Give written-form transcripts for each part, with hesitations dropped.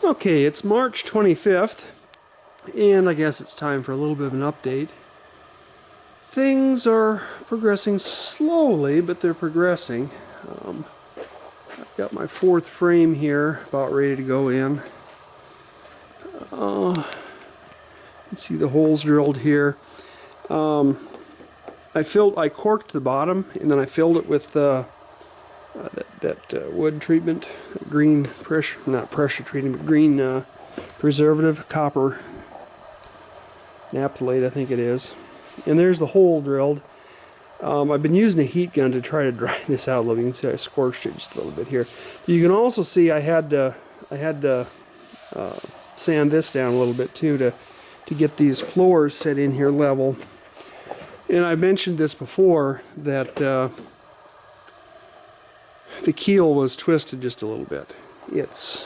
Okay, it's March 25th, and I guess it's time for a little bit of an update. Things are progressing slowly, but they're progressing. I've got my fourth frame here, about ready to go in. You can see the holes drilled here. I corked the bottom, and then I filled it with that wood treatment, green pressure, not pressure treatment, but green preservative, copper naphthalate, I think it is. And there's the hole drilled. I've been using a heat gun to try to dry this out a little. You can see I scorched it just a little bit here. You can also see I had to sand this down a little bit too to get these floors set in here level. And I mentioned this before that the keel was twisted just a little bit. It's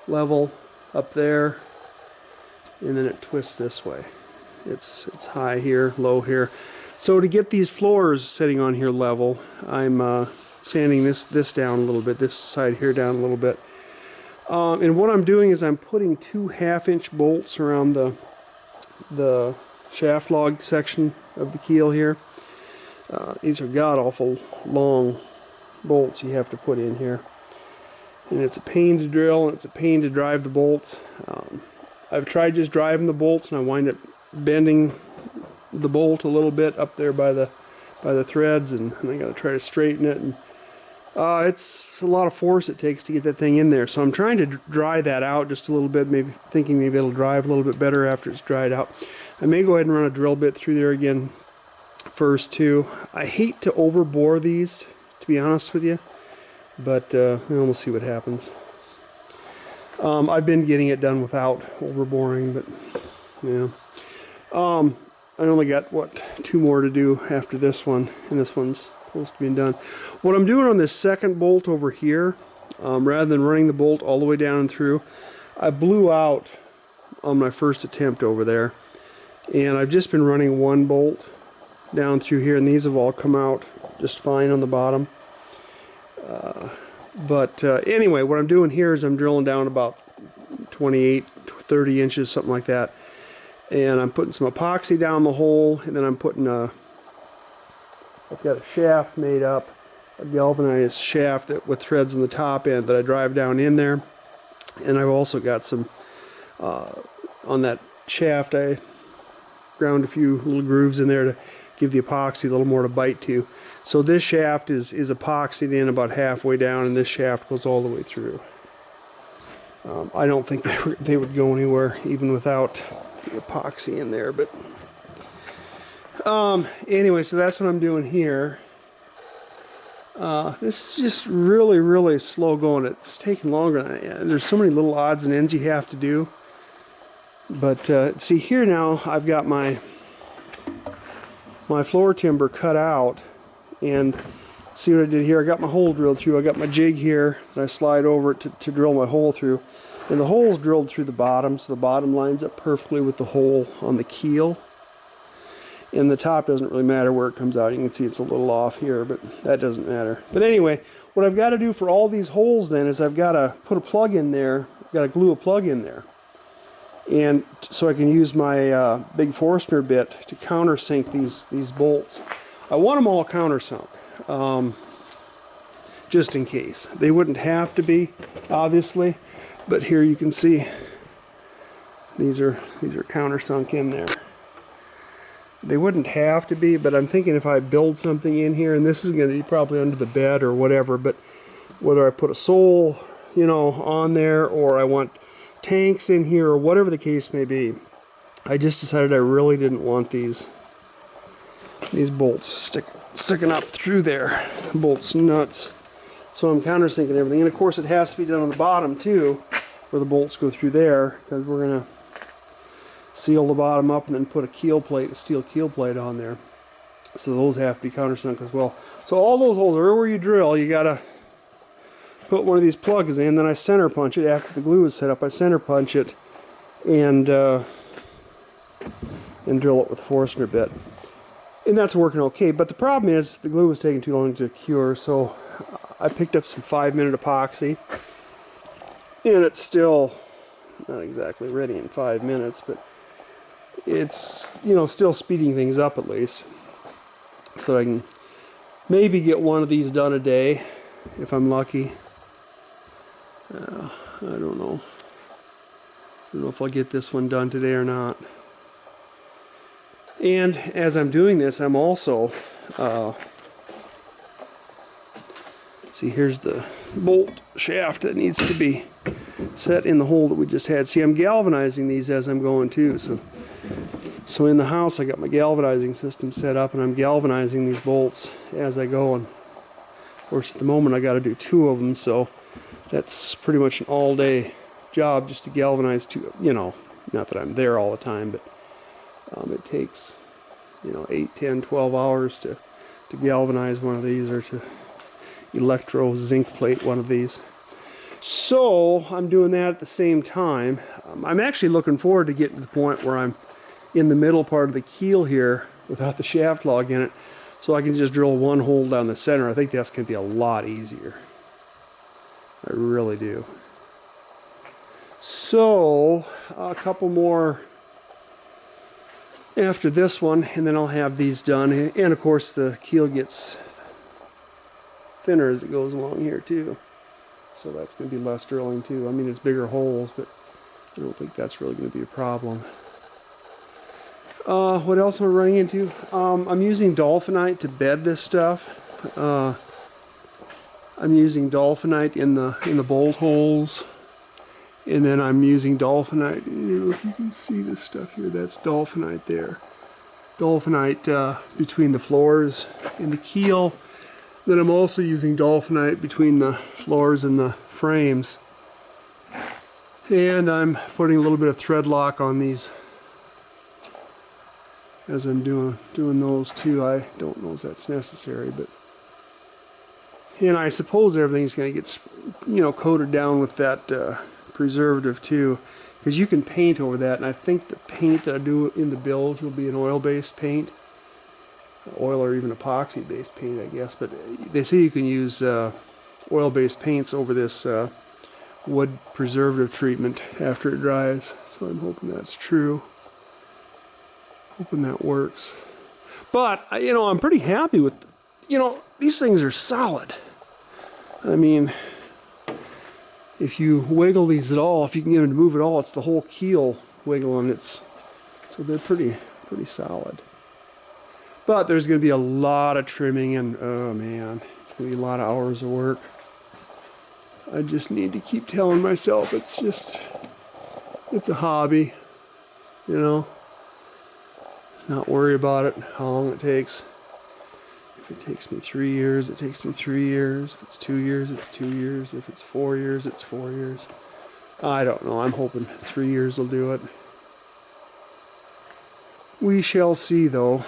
level up there, and then it twists this way. It's high here, low here. So to get these floors sitting on here level, I'm sanding this down a little bit, this side here down a little bit. And what I'm doing is I'm putting 2 1/2-inch bolts around the shaft log section of the keel here. These are god-awful long bolts you have to put in here, and it's a pain to drill and it's a pain to drive the bolts. I've tried just driving the bolts, and I wind up bending the bolt a little bit up there by the threads, and I got to try to straighten it, and it's a lot of force it takes to get that thing in there. So I'm trying to dry that out just a little bit, maybe thinking maybe it'll drive a little bit better after it's dried out. I may go ahead and run a drill bit through there again first too. I hate to overbore these, to be honest with you, but we'll see what happens. I've been getting it done without overboring, but yeah. I only got, what, 2 more to do after this one, and this one's close to being done. What I'm doing on this second bolt over here, rather than running the bolt all the way down and through, I blew out on my first attempt over there, and I've just been running 1 bolt down through here, and these have all come out just fine on the bottom. Anyway, what I'm doing here is I'm drilling down about 28, 30 inches, something like that. And I'm putting some epoxy down the hole, and then I'm putting I've got a shaft made up, a galvanized shaft with threads on the top end that I drive down in there. And I've also got some, on that shaft, I ground a few little grooves in there to give the epoxy a little more to bite to. So this shaft is epoxied in about halfway down, and this shaft goes all the way through. I don't think they would go anywhere even without the epoxy in there, but anyway, so that's what I'm doing here. This is just really slow going. It's taking longer than there's so many little odds and ends you have to do. But see here now, I've got my floor timber cut out, and see what I did here. I got my hole drilled through. I got my jig here, and I slide over it to drill my hole through. And the hole's drilled through the bottom, so the bottom lines up perfectly with the hole on the keel. And the top doesn't really matter where it comes out. You can see it's a little off here, but that doesn't matter. But anyway, what I've got to do for all these holes then is I've got to put a plug in there. I've got to glue a plug in there. And so I can use my big Forstner bit to countersink these bolts. I want them all countersunk, just in case. They wouldn't have to be, obviously. But here you can see these are countersunk in there. They wouldn't have to be, but I'm thinking if I build something in here, and this is going to be probably under the bed or whatever, but whether I put a sole, on there, or I want tanks in here, or whatever the case may be, I just decided I really didn't want these bolts sticking up through there. Bolts nuts. So I'm countersinking everything, and of course it has to be done on the bottom too, where the bolts go through there, because we're going to seal the bottom up and then put a steel keel plate on there. So those have to be countersunk as well. So all those holes, everywhere you drill, you got to put one of these plugs in. Then I center punch it after the glue is set up. I center punch it and drill it with a Forstner bit. And that's working okay, but the problem is the glue was taking too long to cure, so I picked up some 5-minute epoxy, And it's still not exactly ready in 5 minutes, but it's, you know, still speeding things up at least. So I can maybe get one of these done a day if I'm lucky. I don't know. I don't know if I'll get this one done today or not. And as I'm doing this, I'm also, see, here's the bolt shaft that needs to be set in the hole that we just had. See, I'm galvanizing these as I'm going too. So in the house, I got my galvanizing system set up, and I'm galvanizing these bolts as I go. And of course, at the moment, I got to do 2 of them, so that's pretty much an all-day job just to galvanize 2. You know, not that I'm there all the time, but it takes, you know, 8, 10, 12 hours to galvanize one of these, or to electro zinc plate one of these. So I'm doing that at the same time. I'm actually looking forward to getting to the point where I'm in the middle part of the keel here without the shaft log in it, so I can just drill one hole down the center. I think that's going to be a lot easier. I really do. So a couple more after this one, and then I'll have these done. And of course the keel gets thinner as it goes along here too, so that's going to be less drilling too. I mean, it's bigger holes, but I don't think that's really going to be a problem. What else am I running into? I'm using dolphinite to bed this stuff. I'm using dolphinite in the bolt holes, and then I'm using dolphinite. I don't know if you can see this stuff here. That's dolphinite there. Dolphinite between the floors and the keel. Then I'm also using dolphinite between the floors and the frames. And I'm putting a little bit of thread lock on these as I'm doing those too. I don't know if that's necessary, but, and I suppose everything's going to get, you know, coated down with that preservative too, because you can paint over that. And I think the paint that I do in the bilge will be an oil-based paint, oil or even epoxy-based paint, I guess. But they say you can use oil-based paints over this wood preservative treatment after it dries. So I'm hoping that's true. Hoping that works. But, you know, I'm pretty happy with, you know, these things are solid. I mean, if you wiggle these at all, if you can get them to move at all, it's the whole keel wiggling. So they're pretty solid. But there's going to be a lot of trimming, and oh man, it's going to be a lot of hours of work. I just need to keep telling myself it's a hobby, you know. Not worry about it, how long it takes. If it takes me 3 years, it takes me 3 years. If it's 2 years, it's 2 years. If it's 4 years, it's 4 years. I don't know. I'm hoping 3 years will do it. We shall see, though.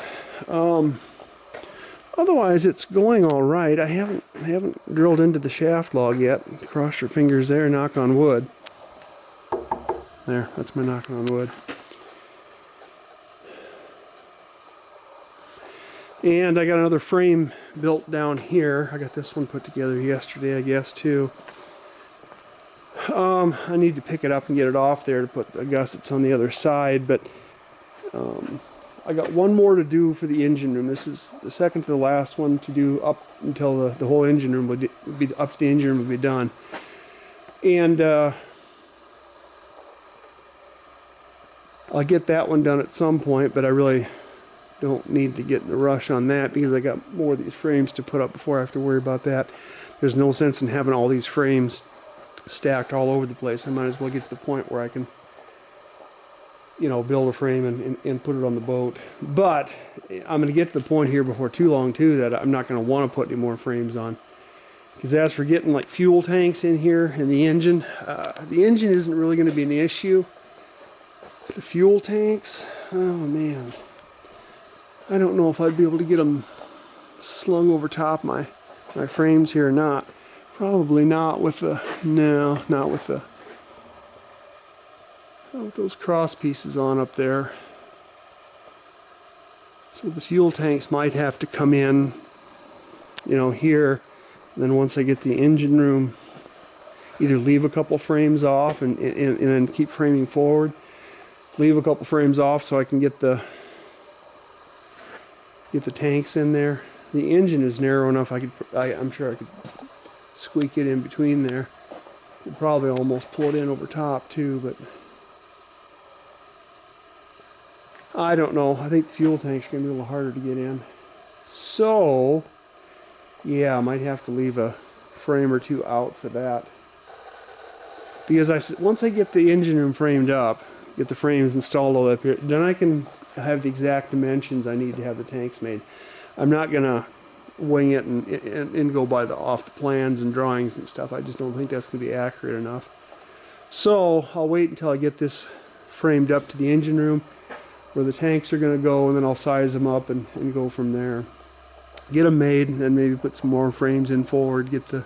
Otherwise, it's going all right. I haven't drilled into the shaft log yet. Cross your fingers there. Knock on wood. There. That's my knocking on wood. And I got another frame built down here. I got this one put together yesterday, I guess, too. I need to pick it up and get it off there to put the gussets on the other side, but I got one more to do for the engine room. This is the second to the last one to do up until the whole engine room would be up to the engine room would be done. And I'll get that one done at some point, but I really don't need to get in a rush on that because I got more of these frames to put up before I have to worry about that. There's no sense in having all these frames stacked all over the place. I might as well get to the point where I can, you know, build a frame and put it on the boat. But I'm going to get to the point here before too long too that I'm not going to want to put any more frames on. Because as for getting like fuel tanks in here and the engine isn't really going to be an issue. The fuel tanks, oh man. I don't know if I'd be able to get them slung over top my frames here or not. Probably not with the, no, not with the, not with those cross pieces on up there. So the fuel tanks might have to come in, you know, here. And then once I get the engine room either leave a couple frames off and then keep framing forward, leave a couple frames off so I can get the tanks in there. The engine is narrow enough I'm sure I could squeak it in between there. Could probably almost pull it in over top too, but I don't know. I think the fuel tank's gonna be a little harder to get in. So yeah, I might have to leave a frame or two out for that. Because once I get the engine room framed up, get the frames installed all up here, then I can have the exact dimensions I need to have the tanks made. I'm not gonna wing it and go by off the plans and drawings and stuff. I just don't think that's gonna be accurate enough. So I'll wait until I get this framed up to the engine room where the tanks are gonna go, and then I'll size them up and go from there. Get them made, and then maybe put some more frames in forward, get the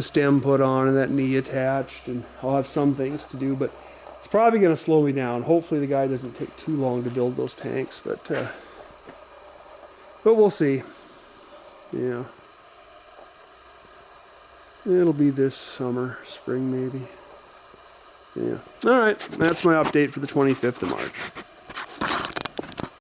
stem put on and that knee attached, and I'll have some things to do, but it's probably going to slow me down. Hopefully the guy doesn't take too long to build those tanks, but we'll see. Yeah, it'll be this summer, spring maybe. Yeah. All right, that's my update for the 25th of March.